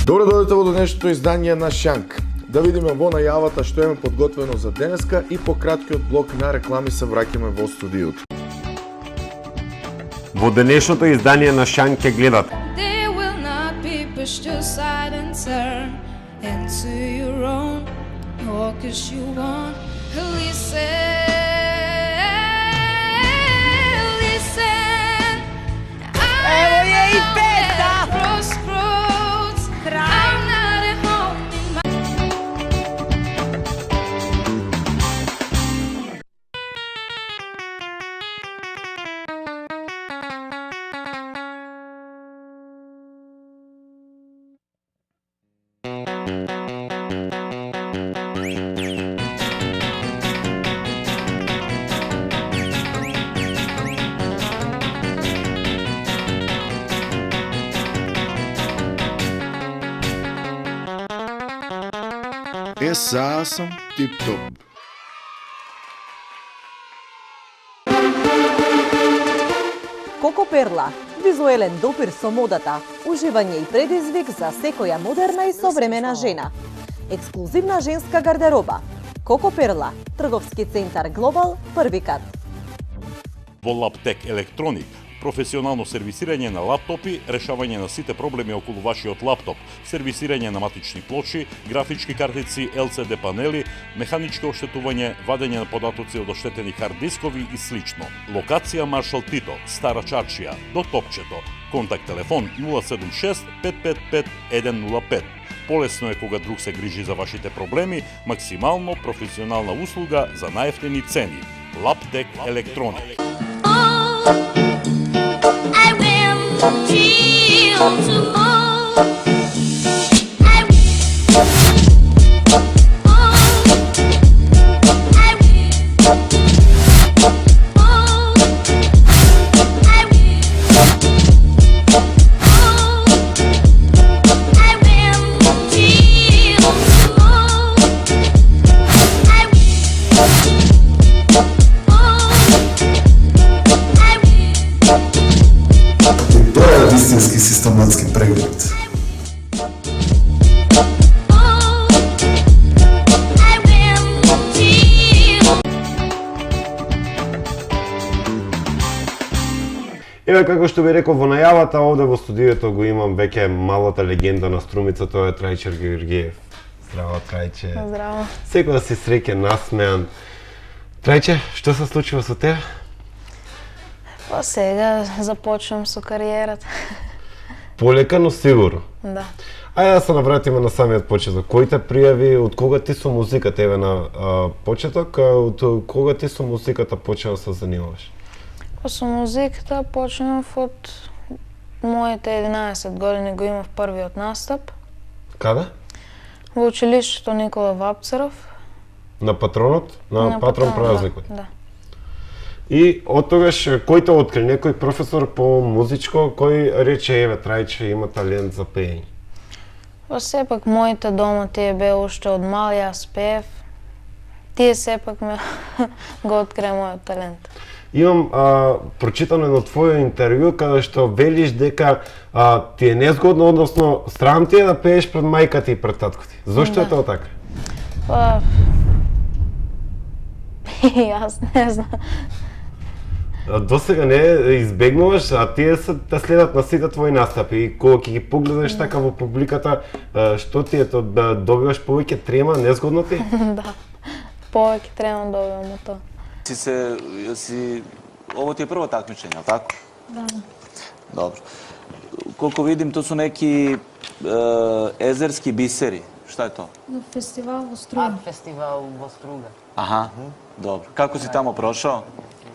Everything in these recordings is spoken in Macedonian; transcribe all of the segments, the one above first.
Добре дојдете во денешното издание на Шанк. Да видиме во најавата што имаме подготвено за денеска и по краткиот блок на реклами се враќаме во студиото. Во денешното издание на Шанк ќе гледате. They will not be pushed aside and turn into your own, or 'cause you want to listen. Evo je i peta! Crossroads, I'm not at home in my... Сега сам тип-топ. Коко Перла, визуелен допир со модата, уживање и предизвик за секоја модерна и современа жена. Ексклузивна женска гардероба. Коко Перла, трговски центар Глобал, први кат. Во Лаптек Електроник, професионално сервисирање на лаптопи, решавање на сите проблеми околу вашиот лаптоп, сервисирање на матични плочи, графички картици, LCD панели, механичко оштетување, вадење на податоци од оштетени хард дискови и слично. Локација Маршал Тито, Стара Чаршија, до Топчето. Контакт телефон 076 555 105. Полесно е кога друг се грижи за вашите проблеми, максимално професионална услуга за најефтини цени. Лаптек Електроник. I will feel tomorrow. Истински систематски преглед. Еве како што ви реков во најавата, овде во студиото го имам веќе малата легенда на струмица, тоа е Трајче Георгиев. Здраво, Трајче. Здраво. Секој си среќен, насмеан. Трајче, што се случува со тебе? Па сега започвам со кариерата. Полека, но сигурно. Да. Ајде да се навратиме на самиот почеток. Кој те пријави, од кога ти со музиката, еве на почеток, од кога ти со музиката почнав да се занимаваш? Па со музиката почнав од моите 11 години, го имав првиот настап. Каде? Во училиштето Никола Вапцаров. На патронот? На патрон празникот? Да. И од тогаш кој те откри, некој професор по музичко, кој рече еве Трајче има талент за пеење? Па сепак моите дома тие беа уште од мал, јас пеев. Тие сепак ме го открија мојот талент. Имам прочитано едно твое интервју каде што велиш дека ти е незгодно, односно срам ти е да пееш пред мајка ти и пред татко ти. Зошто е тоа така? Па јас не знам. Досега не избегнуваш, а тие се те следат на сите твои настапи и кога ќе ги погледаш така во публиката, што ти е тоа, да добиваш повеќе трема, незгодно ти? Да. Повеќе трема добивам од тоа. Ово ти е прво такмичење, така? Да. Добро. Колку видим, тоа су неки езерски бисери. Шта е тоа? Фестивал во Струга. Фестивал во Струга. Аха, добро. Како си тамо прошao?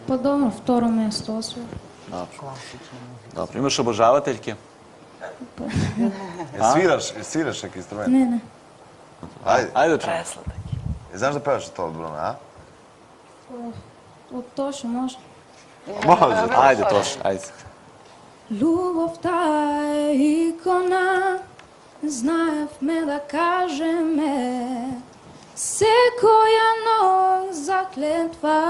Па добро, второ место освој. Добро. Добро. Имаш обожавателјки? Свираш неки инструмент? Не. Ајде чуј. Знаеш да пееш тоа одбрана, а? Од Тоша може. Може. Ајде Тош, ајде. Љубовта е икона, знаевме да кажеме, секоја ноќ заклетва,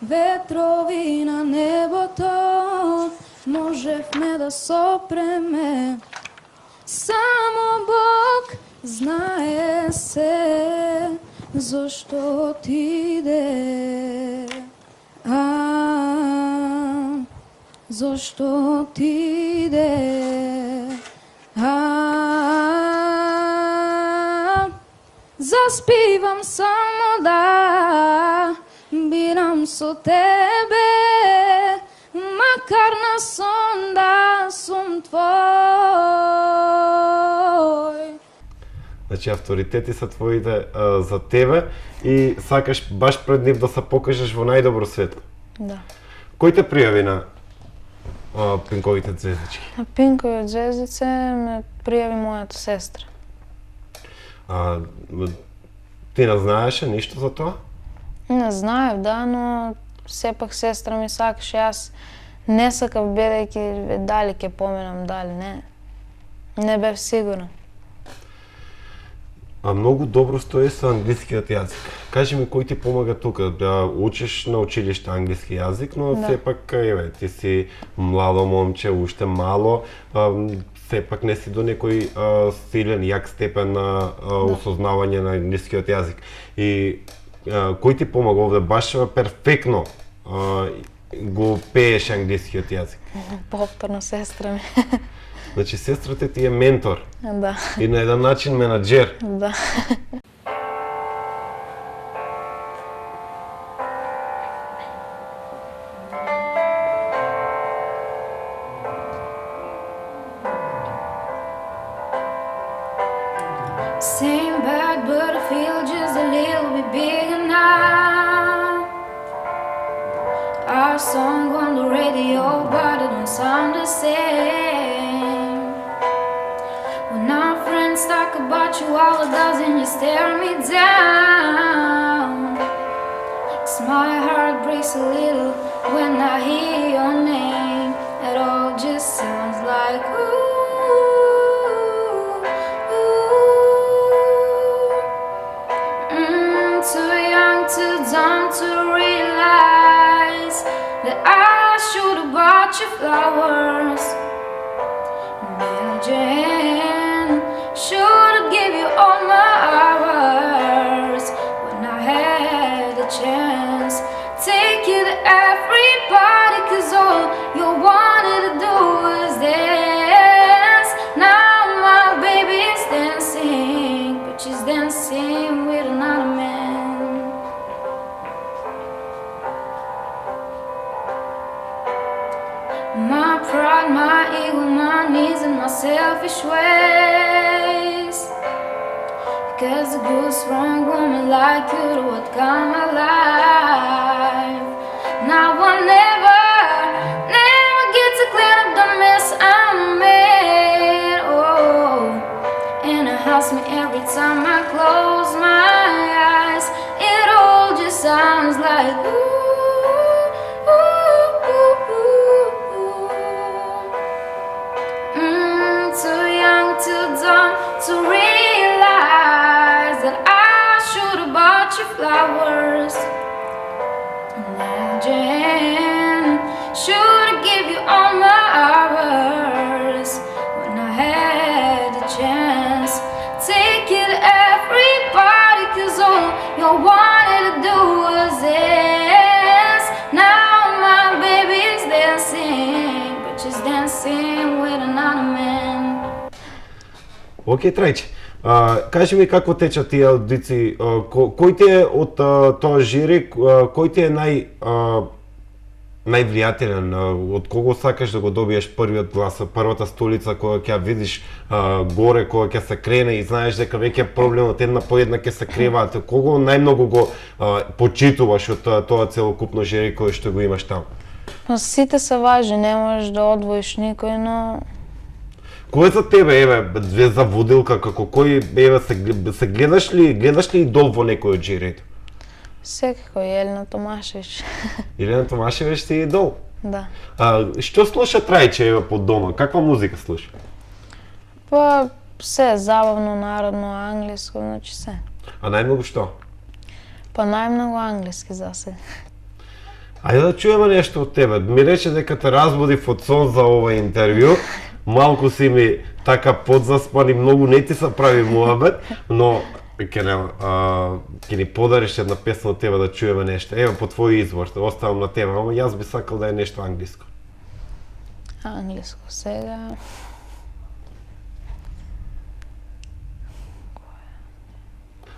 ветрови на небото, може можевме да сопреме. Само Бог знае се зошто отиде. Зошто отиде. Заспивам само да бирам со тебе, макар на сон да сум твој. Значи авторитети са твоите за тебе и сакаш баш пред нив да се покажеш во најдобро светло. Да. Кој те пријави на Пинковите звездички? На Пинковите звездице ме пријави мојата сестра. Ти не знаеше ништо за тоа? Не знаев, да, но сепак сестра ми сакаше. Јас не сакав, бидејќи дали ќе поминам, дали не. Не бев сигурна. Многу добро стои со англискиот јазик. Кажи ми, кој ти помага тука? Да учиш на училиште англиски јазик, но Да. сепак ти си младо момче, уште мало, сепак не си до некој силен, јак степен на осознавање на англискиот јазик. И кој ти помага овде? Баш перфектно го пееш англискиот јазик. Повторно сестра ми. Значи, сестрата ти е ментор Да, и на еден начин менаџер. да. Same bag, but I feel just a little bit bigger now. Our song on the radio, but it don't sound the same. When our friends talk about you, all it does is just tear me down. 'Cause my heart breaks a little when I hear your name. It all just sounds like ooh. Too young, too dumb to realize that I should have bought you flowers. Imagine, should have give you all my hours when I had the chance. Take you to every party, 'cause all you wanted to do was dance. Now my baby is dancing, but she's dancing with another man. My pride, my ego, my needs, and my selfish ways. Because a good, strong woman like you would come alive. Now I'll never get to clean up the mess I made. Oh, and it helps me every time I close my eyes. It all just sounds like ooh. Too young, too dumb to realize that I should have bought you flowers. Imagine, should have give you all my hours when I had the chance. Take you to every party, 'cause all you wanted to do was dance. Now my baby is dancing, but she's dancing with another man. Океј, Трајче, кажи ми како течат тие аудиции, кој ти е од тоа жири, кој ти е највлијателен, од кого сакаш да го добиеш првиот глас, првата столица кога ќе ја видиш горе, кога ќе се крене и знаеш дека веќе проблемот една по една ќе се креваат, кого најмногу го почитуваш од тоа целокупно жири кој што го имаш таму? Сите се важни, не можеш да одвоиш никој, но Кој е за тебе, еве, звезда водилка, како кој, еве, се гледаш ли идол во некој од жирито? секако Елена Томашевич. Елена Томашевич си идол? Да. Што слуша Трајче, еве, по дома? Каква музика слуша? Па се забавно, народно, англиско, значи се. А најмногу што? Па најмногу англиски за сега. Ајде да чуеме нешто од тебе. Ми рече дека те разбудив од сон за ова интервју. Малку си ми така подзаспан и многу не ти се прави муабет, но ќе ни подариш една песна од тебе да чуеме нешто. Ево по твој избор, оставам на тебе, ама јас би сакал да е нешто англиско. Англиско сега.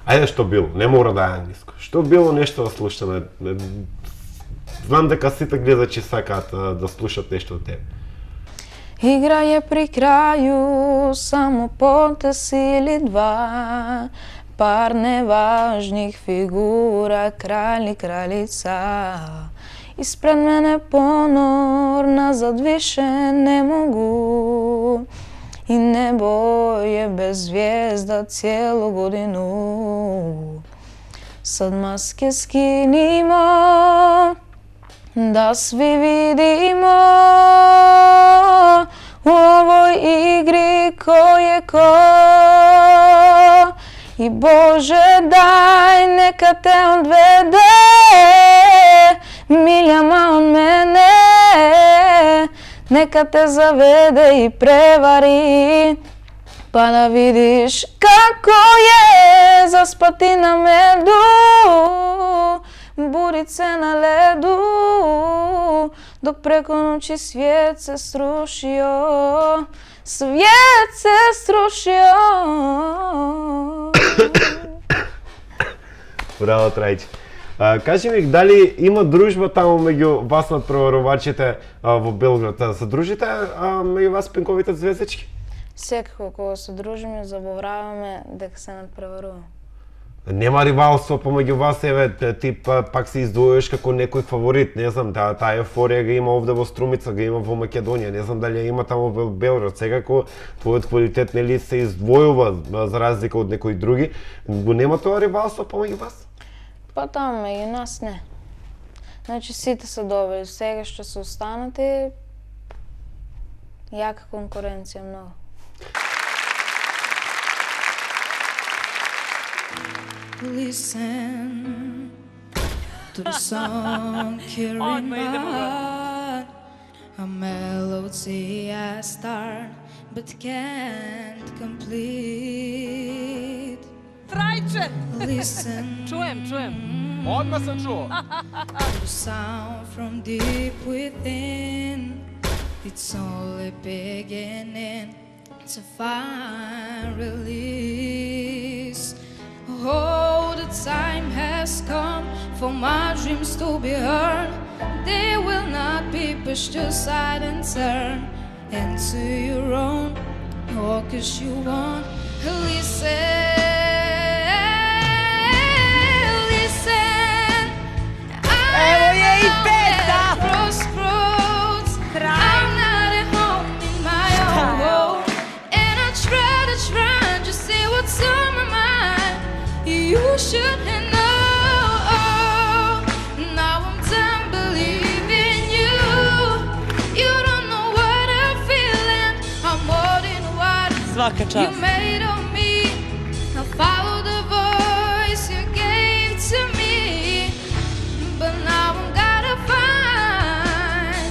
Ајде што било, не мора да е англиско. Што било нешто да слушаме. Знам дека сите гледачи сакаат да слушат нешто од тебе. Игра е при крају, само потес или два, пар неважних фигура, краль и кралица. Испред мене понор, назад више не могу. И небо е без звезда цjelу годину. Sad maske skinimo, da svi vidimo u ovoj igri ko je ko. I Bože daj neka te odvede miljama od mene, neka te zavede i prevari, pa da vidiš kako je zaspati na medu, budit se na ledu, dok preko noći svijet se srušio, svijet se srušio. Браво, Трајче. Кажи ми, дали има дружба таму меѓу вас надпреварувачите во Белград? Се дружите меѓу вас пинковите звездички? Секако кога се дружиме, забораваме дека се надпреваруваме. Нема ривалство помеѓу вас, еве, ти пак се издвојуваш како некој фаворит, не знам, таа еуфорија ga има овде во Струмица, ga има во Македонија, не знам дали ја има таму во Белград. Секако твојот квалитет нели се издвојува за разлика од некои други. Го нема тоа ривалство помеѓу вас? Па таму меѓу нас не. Значи сите се добри, сега што се останати, јака конкуренција многу. Listen to the song here in my heart, a melody I start but can't complete. Трајче! Listen Чуем. Одма sam čuo. to the sound from deep within. It's only beginning to find release. Oh, the time has come for my dreams to be heard. They will not be pushed aside and turned into your own. Oh, 'cause you won't listen. Evo je i peta! Crossroads, I'm not at home in my own world. And I try to just say what's on my mind. You should know. Now I'm done believing you. You don't know what I'm feeling. I'm more than what Svaka you čast. made of me. Now follow the voice you gave to me. But now I'm gotta find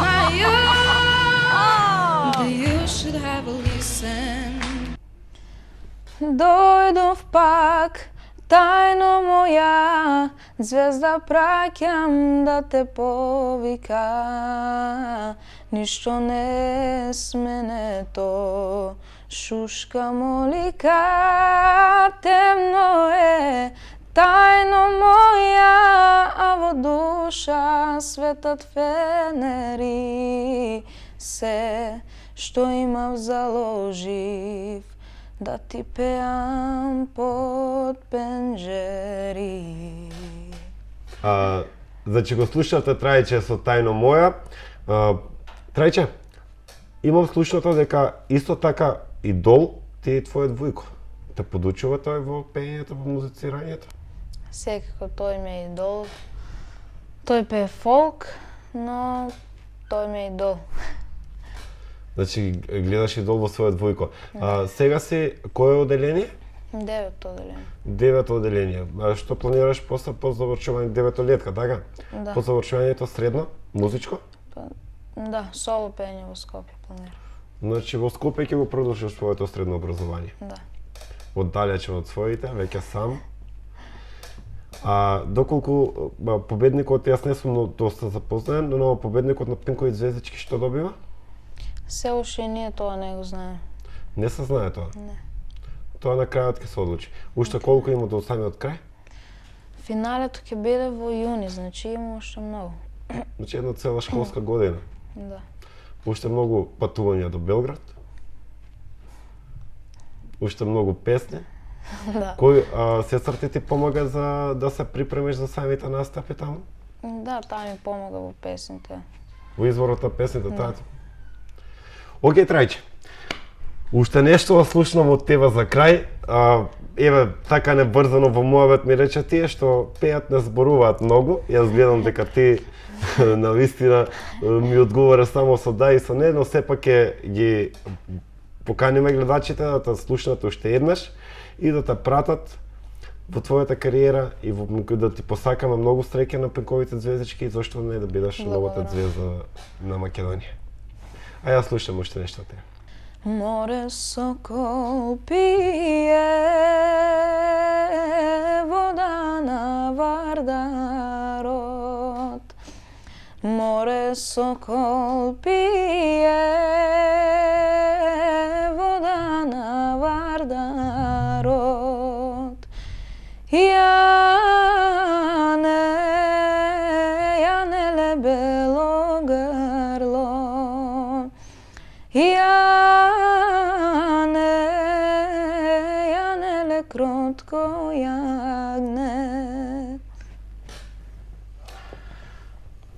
my own. But you should have listened. Дојдов пак, тајно моја, звезда праќам да те повика. Ништо не сменето, шушка молика, темно е, тајно моја, а во душа светат фенери. Се што имав заложив, да ти пеам под пенџери. Значи го слушате Трајче со тајно моја. Трајче, имам слушното дека исто така идол ти е твојот Вујко. Те подучува тој во пеењето, во музицирањето? Секако тој ме е идол. Тој пее фолк, но тој ме е идол. Значи гледаш идол во својот Вујко. Сега си кое оделение? Девето одделение. 9 одделение. А што планираш после по завршување 9 летка, така? Да. По завршувањето средно, музичко? Да, соло пење во Скопје планирам. Значи во Скопје ќе го продолжиш своето средно образование. Да. Оддалечен од своите, веќе сам. А доколку победникот, јас не сум доста запознаен, но победникот на Пинкови звездички што добива? Се уште ние тоа не го знаеме. Не се знае тоа. Не. Тоа на крајот ќе се одлучи. Уште колку има до самиот крај? Финалето ќе биде во јуни, значи има уште многу. Значи една цела школска година. Да. Уште многу патувања до Белград. Уште многу песни. Да. Кој сестрата ти помага за да се припремиш за самите настапи таму? Да, таа ми помага во песните. Во изворот на песните, таа ти. Океј, Трајче. Уште нешто да слушнам од тебе за крај. Еве, така небрзано во мојот ми рече тие што пеат не зборуваат многу. Јас гледам дека ти на вистина ми одговора само со да и со не, но сепак ги поканиме гледачите да те слушнат уште еднаш и да те пратат во твојата кариера и да ти посакаме многу среќа на Пинковите звездички и зошто не да бидеш новата звезда на Македонија. А јас слушам уште нешто те. Море сокол пие вода на Вардарот. Море сокол пие вода на Вардарот. Јане бело грло. Јане кротко јагне.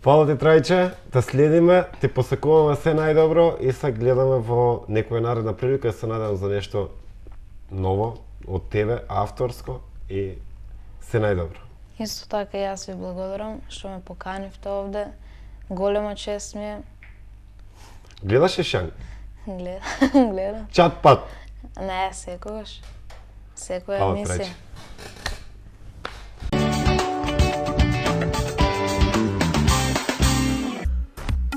Фала ти, Трајче, те следиме, ти посекуваме се најдобро и се гледаме во некоја наредна прилика и се надевам за нешто ново од тебе, авторско и се најдобро. Исто така јас ви благодарам што ме поканивте овде. Голема чест ми е. Гледаш ли Шанк? Гледам. Чат пат. Не, секогаш. Секоја Фала, емисија. Трајче.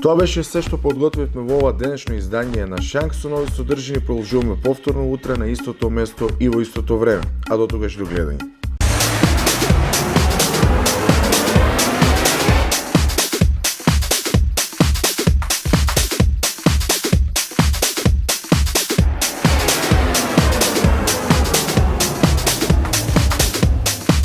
Тоа беше се што подготвивме во ова денешно издање на Шанк. Со нови содржини продолжуваме повторно утре на истото место и во истото време. А до тогаш до гледање.